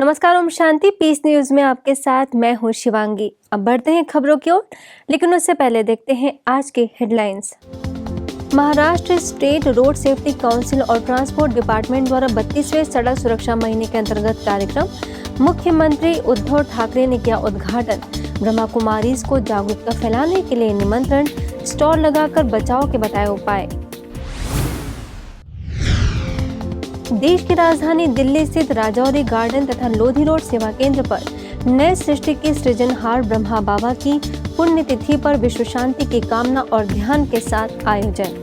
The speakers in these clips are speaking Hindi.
नमस्कार, ओम शांति। पीस न्यूज में आपके साथ मैं हूं शिवांगी। अब बढ़ते हैं खबरों की ओर, लेकिन उससे पहले देखते हैं आज के headlines. Maharashtra state road safety council और ट्रांसपोर्ट डिपार्टमेंट द्वारा 32वें सड़क सुरक्षा महीने के अंतर्गत कार्यक्रम। मुख्यमंत्री उद्धव ठाकरे ने किया उद्घाटन। ब्रह्मा कुमारीज को जागरूकता फैलाने के लिए निमंत्रण। स्टॉल लगाकर बचाव के बताए उपाय। देश की राजधानी दिल्ली स्थित राजौरी गार्डन तथा लोधी रोड सेवा केंद्र पर नए सृष्टि के सृजनहार ब्रह्मा बाबा की पुण्यतिथि पर विश्व शांति की कामना और ध्यान के साथ आयोजन।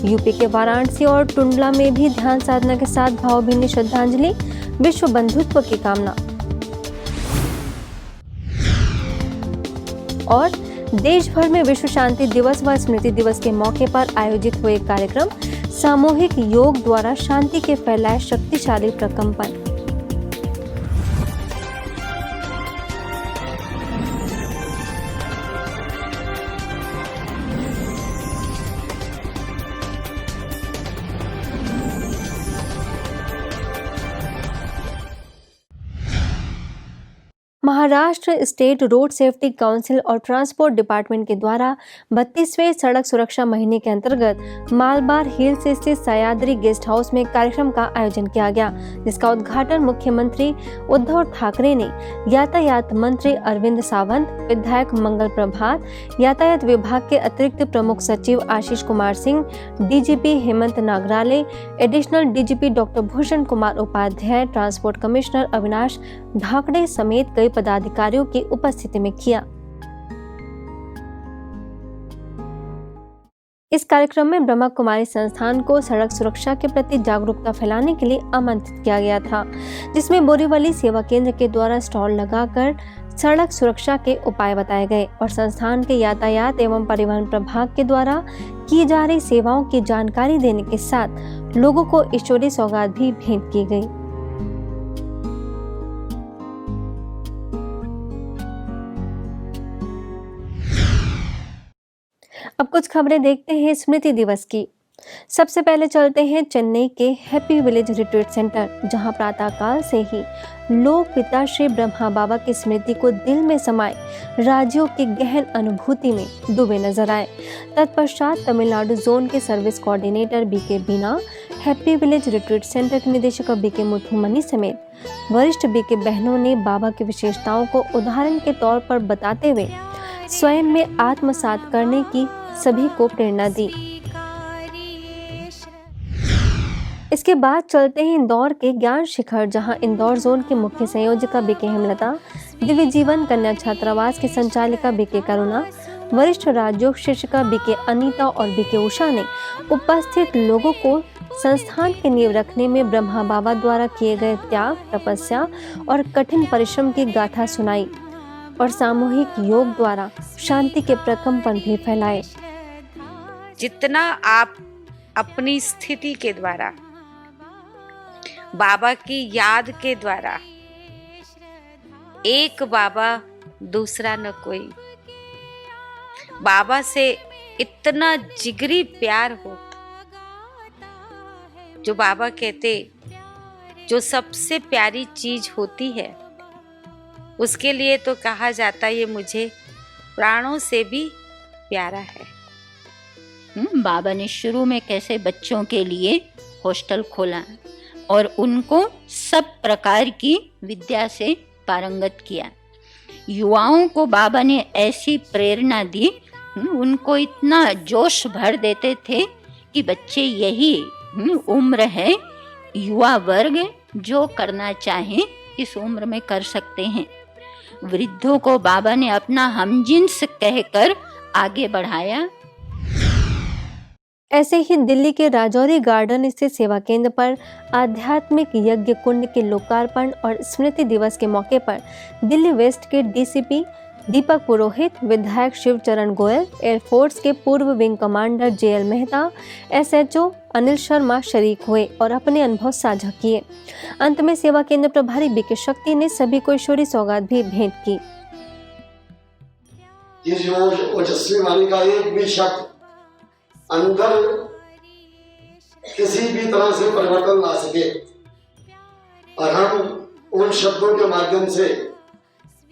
यूपी के वाराणसी और टुंडला में भी ध्यान साधना के साथ भावभीनी श्रद्धांजलि, विश्व बंधुत्व की कामना। और देश भर में विश्व शांति दिवस व स्मृति दिवस के मौके पर आयोजित हुए कार्यक्रम। सामूहिक योग द्वारा शांति के फैलाए शक्तिशाली प्रकंपन। Maharashtra state road safety council और ट्रांसपोर्ट डिपार्टमेंट के द्वारा 32वें सड़क सुरक्षा महीने के अंतर्गत मालबार हिल्स स्थित सह्याद्री गेस्ट हाउस में कार्यक्रम का आयोजन किया गया, जिसका उद्घाटन मुख्यमंत्री उद्धव ठाकरे ने, यातायात मंत्री अरविंद सावंत, विधायक मंगल प्रभात, यातायात विभाग के अतिरिक्त प्रमुख सचिव Ashish Kumar Singh, DGP Hemant Nagrale, additional DGP doctor Bhushan Kumar Upadhyay, transport commissioner Avinash Dhakade समेत कई पदाधिकारियों की उपस्थिति में किया। इस कार्यक्रम में ब्रह्मा कुमारी संस्थान को सड़क सुरक्षा के प्रति जागरूकता फैलाने के लिए आमंत्रित किया गया था, जिसमें बोरीवली सेवा केंद्र के द्वारा स्टॉल लगाकर सड़क सुरक्षा के उपाय बताए गए और संस्थान के यातायात एवं परिवहन प्रभाग के द्वारा की जा रही सेवाओं की जानकारी देने के साथ लोगों को ईश्वरीय सौगात भी भेंट की गई। अब कुछ खबरें देखते हैं स्मृति दिवस की। सबसे पहले चलते हैं चेन्नई के हैप्पी विलेज रिट्रीट सेंटर, जहां प्रातःकाल से ही लोग पिता श्री ब्रह्मा बाबा की स्मृति को दिल में समाए राज्यों की गहन अनुभूति में डूबे नजर आए। तत्पश्चात तमिलनाडु जोन के सर्विस कोऑर्डिनेटर बीके बीना, हैप्पी विलेज रिट्रीट सेंटर के निदेशक बीके मुथुमनी समेत वरिष्ठ बीके बहनों ने बाबा की विशेषताओं को उदाहरण के तौर पर बताते हुए स्वयं में आत्मसात करने की सभी को प्रेरणा दी। इसके बाद चलते हैं इंदौर के ज्ञान शिखर, जहां इंदौर जोन की मुख्य संयोजिका बीके हेमलता, दिव्य जीवन कन्या छात्रावास की संचालिका बीके करुणा, वरिष्ठ राजयोग शिक्षिका बीके अनीता और बीके उषा ने उपस्थित लोगों को संस्थान की नींव रखने में ब्रह्मा बाबा द्वारा किए गए त्याग, तपस्या और कठिन परिश्रम की गाथा सुनाई और सामूहिक योग द्वारा शांति के प्रकंपन भी फैलाए। जितना आप अपनी स्थिति के द्वारा, बाबा की याद के द्वारा, एक बाबा दूसरा न कोई, बाबा से इतना जिगरी प्यार हो, जो बाबा कहते जो सबसे प्यारी चीज होती है, उसके लिए तो कहा जाता ये मुझे प्राणों से भी प्यारा है। बाबा ने शुरू में कैसे बच्चों के लिए हॉस्टल खोला और उनको सब प्रकार की विद्या से पारंगत किया। युवाओं को बाबा ने ऐसी प्रेरणा दी, उनको इतना जोश भर देते थे कि बच्चे यही उम्र है, युवा वर्ग जो करना चाहे इस उम्र में कर सकते हैं। वृद्धों को बाबा ने अपना हमजिन्स कहकर आगे बढ़ाया। ऐसे ही दिल्ली के राजौरी गार्डन स्थित सेवा केंद्र पर आध्यात्मिक यज्ञ कुंड के लोकार्पण और स्मृति दिवस के मौके पर दिल्ली वेस्ट के डीसीपी दीपक पुरोहित, विधायक शिवचरण गोयल, एयरफोर्स के पूर्व wing commander JL Mehta, SHO Anil Sharma शरीक हुए और अपने अनुभव साझा किए। अंत में सेवा केंद्र प्रभारी बीके शक्ति ने सभी को ईश्वरीय सौगात भी भेंट की। जिस ओजस्वी वाणी का एक भी शब्द अंदर किसी भी तरह से परिवर्तन ला सके और हम उन शब्दों के माध्यम से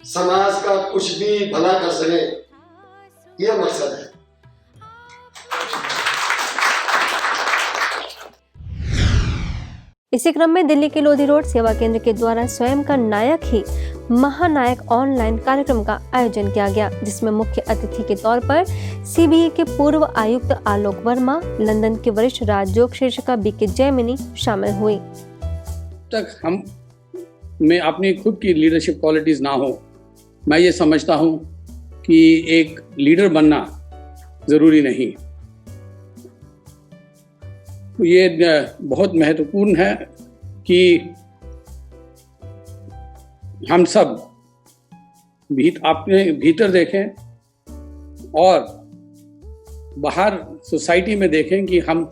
समाज का कुछ भी भला कर सके, ये मकसद है। इसी क्रम में दिल्ली के लोधी रोड सेवा केंद्र के द्वारा स्वयं का नायक ही महानायक ऑनलाइन कार्यक्रम का आयोजन किया गया, जिसमें मुख्य अतिथि के तौर पर सीबीआई के पूर्व आयुक्त आलोक वर्मा, लंदन के वरिष्ठ राजयोग शिक्षिका बीके जयमिनी शामिल हुई। तक हम में अपनी खुद की लीडरशिप क्वालिटीज ना हो, मैं ये समझता हूँ कि एक लीडर बनना जरूरी नहीं। ये बहुत महत्वपूर्ण है कि हम सब अपने भीतर देखें और बाहर सोसाइटी में देखें कि हम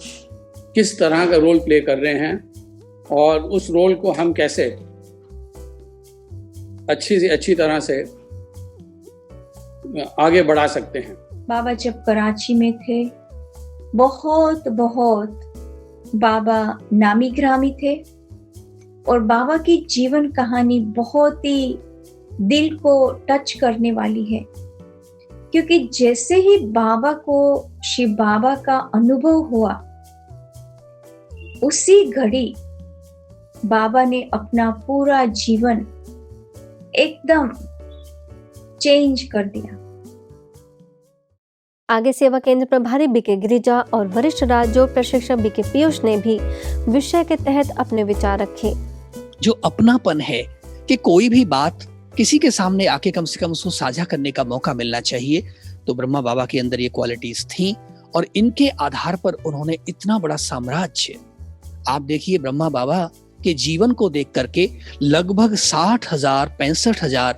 किस तरह का रोल प्ले कर रहे हैं और उस रोल को हम कैसे अच्छी से अच्छी तरह से आगे बढ़ा सकते हैं। बाबा जब कराची में थे, बहुत बाबा नामी ग्रामी थे और बाबा की जीवन कहानी बहुत ही दिल को टच करने वाली है, क्योंकि जैसे ही बाबा को शिव बाबा का अनुभव हुआ, उसी घड़ी बाबा ने अपना पूरा जीवन एकदम चेंज कर दिया। आगे सेवा केंद्र प्रभारी बीके गिरिजा और वरिष्ठ राजयोग प्रशिक्षक बीके पीयूष ने भी विषय के तहत अपने विचार रखे। जो अपनापन है कि कोई भी बात किसी के सामने आके कम से कम उसको साझा करने का मौका मिलना चाहिए, तो ब्रह्मा बाबा के अंदर ये क्वालिटीज थी और इनके आधार पर उन्होंने इतना बड़ा साम्राज्य, आप देखिए ब्रह्मा बाबा के जीवन को देख करके लगभग 60,000 65,000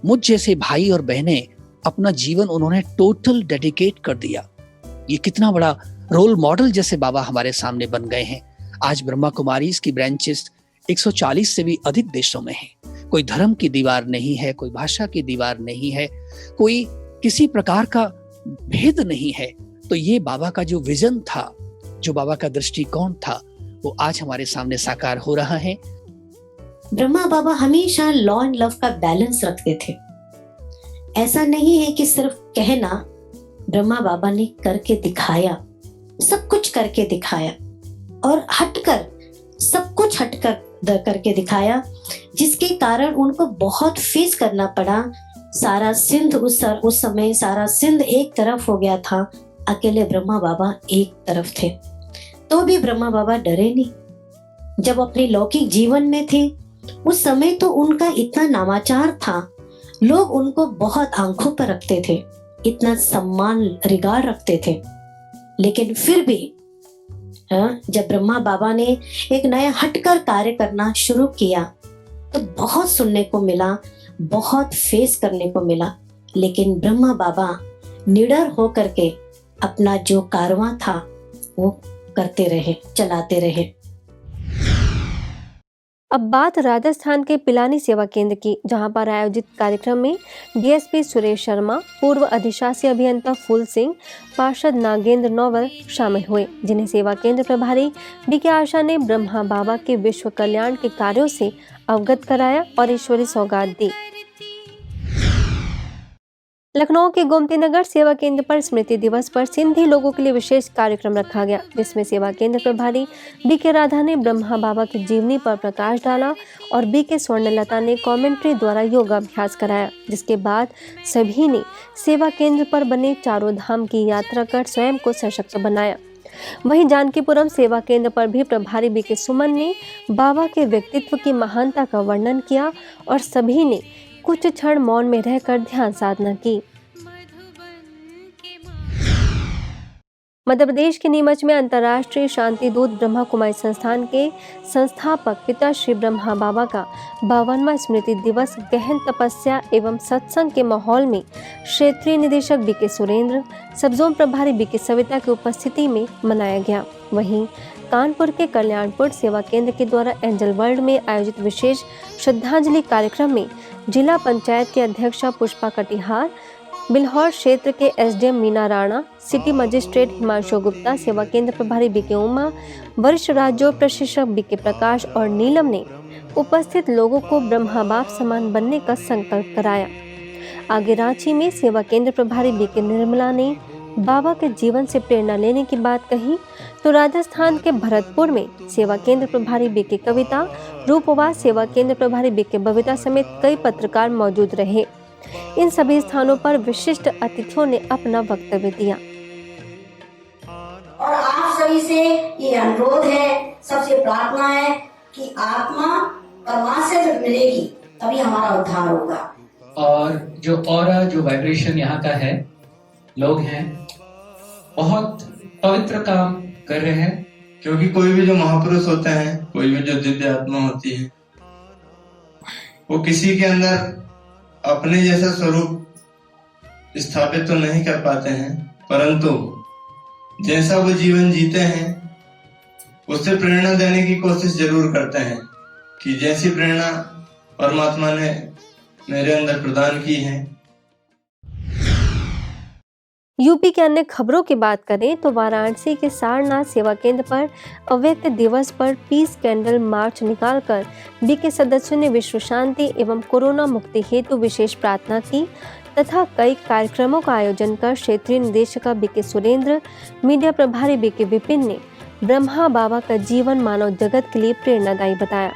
मुझ जैसे भाई और बहनें अपना जीवन उन्होंने टोटल डेडिकेट कर दिया। ये कितना बड़ा रोल मॉडल जैसे बाबा हमारे सामने बन गए हैं। आज ब्रह्मा कुमारीज की ब्रांचेस 140 से भी अधिक देशों में हैं। कोई धर्म की दीवार नहीं है, कोई भाषा की दीवार नहीं है, कोई किसी प्रकार का भेद नहीं है। तो ये बाबा का जो विजन था, जो बाबा का दृष्टिकोण था, वो आज हमारे सामने साकार हो रहा है। ब्रह्मा बाबा हमेशा लॉ एंड लव का बैलेंस रखते थे। ऐसा नहीं है कि सिर्फ कहना, ब्रह्मा बाबा ने करके दिखाया, सब कुछ करके दिखाया और हटकर, सब कुछ हटकर करके दिखाया, जिसके कारण उनको बहुत फेस करना पड़ा। सारा सिंध उस समय सारा सिंध एक तरफ हो गया था, अकेले ब्रह्मा बाबा एक तरफ थे, तो भी ब्रह्मा बाबा डरे नहीं। जब अपने लौकिक जीवन में थे उस समय तो उनका इतना नामाचार था, लोग उनको बहुत आंखों पर रखते थे, इतना सम्मान रिगार्ड रखते थे, लेकिन फिर भी जब ब्रह्मा बाबा ने एक नया हटकर कार्य करना शुरू किया तो बहुत सुनने को मिला, बहुत फेस करने को मिला, लेकिन ब्रह्मा बाबा निडर होकर के अपना जो कारवां था वो करते रहे, चलाते रहे। अब बात राजस्थान के पिलानी सेवा केंद्र की, जहां पर आयोजित कार्यक्रम में डीएसपी सुरेश शर्मा, पूर्व अधिशासी अभियंता फूल सिंह, पार्षद नागेंद्र नोवल शामिल हुए, जिन्हें सेवा केंद्र प्रभारी बीके आशा ने ब्रह्मा बाबा के विश्व कल्याण के कार्यों से अवगत कराया और ईश्वरी सौगात दी। लखनऊ के गोमती नगर सेवा केंद्र पर स्मृति दिवस पर सिंधी लोगों के लिए विशेष कार्यक्रम रखा गया, जिसमें सेवा केंद्र प्रभारी बीके राधा ने ब्रह्मा बाबा की जीवनी पर प्रकाश डाला और बीके स्वर्णलता ने कमेंट्री द्वारा योगाभ्यास कराया, जिसके बाद सभी ने सेवा केंद्र पर बने चारों धाम की यात्रा कर स्वयं को सशक्त बनाया। वहीं जानकीपुरम सेवा केंद्र पर भी प्रभारी बीके सुमन ने बाबा के व्यक्तित्व की महानता का वर्णन किया और सभी ने कुछ क्षण मौन में रहकर ध्यान साधना की। मध्य प्रदेश के नीमच में अंतर्राष्ट्रीय शांति दूत ब्रह्मा कुमारी संस्थान के संस्थापक पिता श्री ब्रह्मा बाबा का 52वां स्मृति दिवस गहन तपस्या एवं सत्संग के माहौल में क्षेत्रीय निदेशक बीके सुरेंद्र, सब जोन प्रभारी बीके सविता की उपस्थिति में मनाया गया। वहीं कानपुर के कल्याणपुर सेवा केंद्र के द्वारा एंजल वर्ल्ड में आयोजित विशेष श्रद्धांजलि कार्यक्रम में जिला पंचायत की अध्यक्षा पुष्पा कटिहार, बिल्हौर क्षेत्र के SDM Meena Rana, city magistrate Himanshu Gupta, सेवा केंद्र प्रभारी बीके उमा, वरिष्ठ राज्यों प्रशिक्षक बीके प्रकाश और नीलम ने उपस्थित लोगों को ब्रह्मा बाप समान बनने का संकल्प कराया। आगे रांची में सेवा केंद्र प्रभारी बीके निर्मला ने बाबा के जीवन से प्रेरणा लेने की बात कही, तो राजस्थान के भरतपुर में सेवा केंद्र प्रभारी बीके कविता, रूपवास सेवा केंद्र प्रभारी बीके बबीता समेत कई पत्रकार मौजूद रहे। इन सभी स्थानों पर विशिष्ट अतिथियों ने अपना वक्तव्य दिया। और आप सभी से ये अनुरोध है, सबसे प्रार्थना है कि आत्मा परमात्मा से जब मिलेगी तभी हमारा उद्धार होगा। और जो ऑरा, जो वाइब्रेशन यहाँ का है, लोग हैं बहुत पवित्र काम कर रहे हैं, क्योंकि कोई भी जो महापुरुष होते हैं, कोई भी जो दिव्य आत्मा होती है, वो किसी के अंदर अपने जैसा स्वरूप स्थापित तो नहीं कर पाते हैं, परंतु जैसा वो जीवन जीते हैं उससे प्रेरणा देने की कोशिश जरूर करते हैं कि जैसी प्रेरणा परमात्मा ने मेरे अंदर प्रदान की है। यूपी के अन्य खबरों की बात करें तो वाराणसी के सारनाथ सेवा केंद्र पर अव्यक्त दिवस पर पीस कैंडल मार्च निकालकर बीके सदस्यों ने विश्व शांति एवं कोरोना मुक्ति हेतु विशेष प्रार्थना की तथा कई कार्यक्रमों का आयोजन कर क्षेत्रीय निदेशक बीके सुरेंद्र, मीडिया प्रभारी बीके विपिन ने ब्रह्मा बाबा का जीवन मानव जगत के लिए प्रेरणादायी बताया।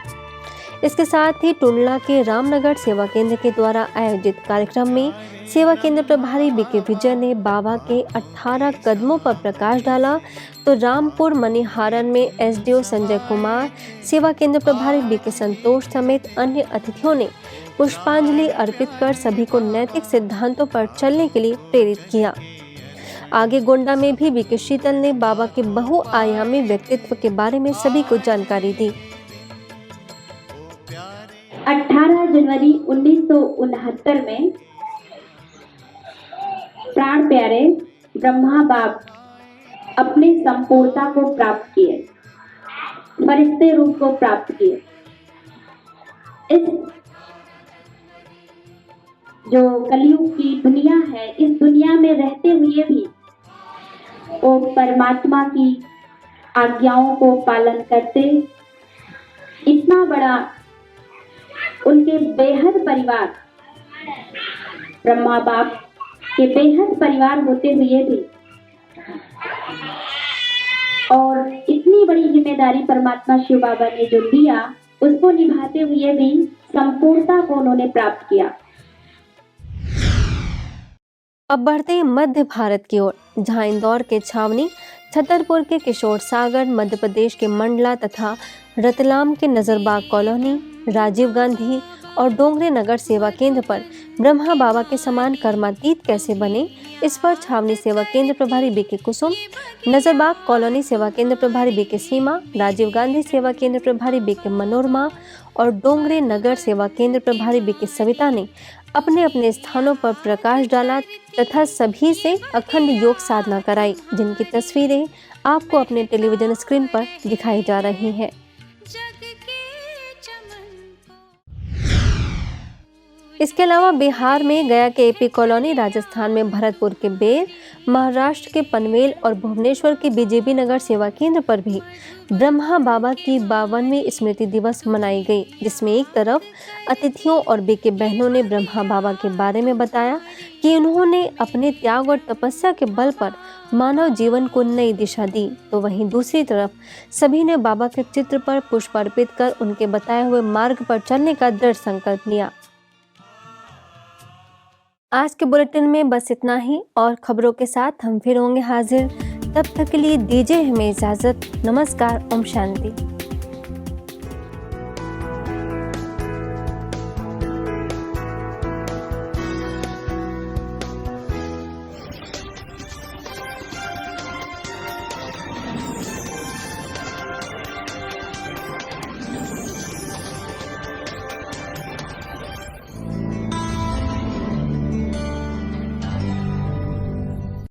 इसके साथ ही टुंडला के रामनगर सेवा केंद्र के द्वारा आयोजित कार्यक्रम में सेवा केंद्र प्रभारी बीके विजय ने बाबा के 18 कदमों पर प्रकाश डाला, तो रामपुर मनिहारन में एसडीओ संजय कुमार, सेवा केंद्र प्रभारी बीके संतोष समेत अन्य अतिथियों ने पुष्पांजलि अर्पित कर सभी को नैतिक सिद्धांतों पर चलने के लिए प्रेरित किया। आगे गोंडा में भी बीके शीतल ने बाबा के बहुआयामी व्यक्तित्व के बारे में सभी को जानकारी दी। 18 जनवरी 1969 में प्राण प्यारे ब्रह्मा बाप अपने संपूर्णता को प्राप्त किए, फरिश्ते रूप को प्राप्त किए। इस जो कलयुग की दुनिया है, इस दुनिया में रहते हुए भी वो परमात्मा की आज्ञाओं को पालन करते, इतना बड़ा उनके बेहद परिवार, ब्रह्मा बाप के बेहद परिवार होते हुए भी और इतनी बड़ी जिम्मेदारी परमात्मा शिव बाबा ने जो दिया, उसको निभाते हुए भी संपूर्णता को उन्होंने प्राप्त किया। अब बढ़ते मध्य भारत की ओर, जहां इंदौर के छावनी, छतरपुर के किशोर सागर, मध्य प्रदेश के मंडला तथा रतलाम के नजरबाग कॉलोनी, राजीव गांधी और डोंगरे नगर सेवा केंद्र पर ब्रह्मा बाबा के समान कर्मातीत कैसे बने, इस पर छावनी सेवा केंद्र प्रभारी बीके कुसुम, नजरबाग कॉलोनी सेवा केंद्र प्रभारी बीके सीमा, राजीव गांधी सेवा केंद्र प्रभारी बीके मनोरमा और डोंगरे नगर सेवा केंद्र प्रभारी बीके सविता ने अपने अपने स्थानों पर प्रकाश डाला तथा सभी से अखंड योग साधना कराई, जिनकी तस्वीरें आपको अपने टेलीविजन स्क्रीन पर दिखाई जा रही हैं। इसके अलावा बिहार में गया के एपी कॉलोनी, राजस्थान में भरतपुर के बेर, महाराष्ट्र के पनवेल और भुवनेश्वर के बीजेपी नगर सेवा केंद्र पर भी ब्रह्मा बाबा की 52वीं स्मृति दिवस मनाई गई, जिसमें एक तरफ अतिथियों और बीके बहनों ने ब्रह्मा बाबा के बारे में बताया कि उन्होंने अपने त्याग और तपस्या के बल पर मानव जीवन को नई दिशा दी, तो वहीं दूसरी तरफ सभी ने बाबा के चित्र पर पुष्प अर्पित कर उनके बताए हुए मार्ग पर चलने का दृढ़ संकल्प लिया। आज के बुलेटिन में बस इतना ही, और खबरों के साथ हम फिर होंगे हाजिर। तब तक के लिए दीजिए हमें इजाजत। नमस्कार, ओम शांति।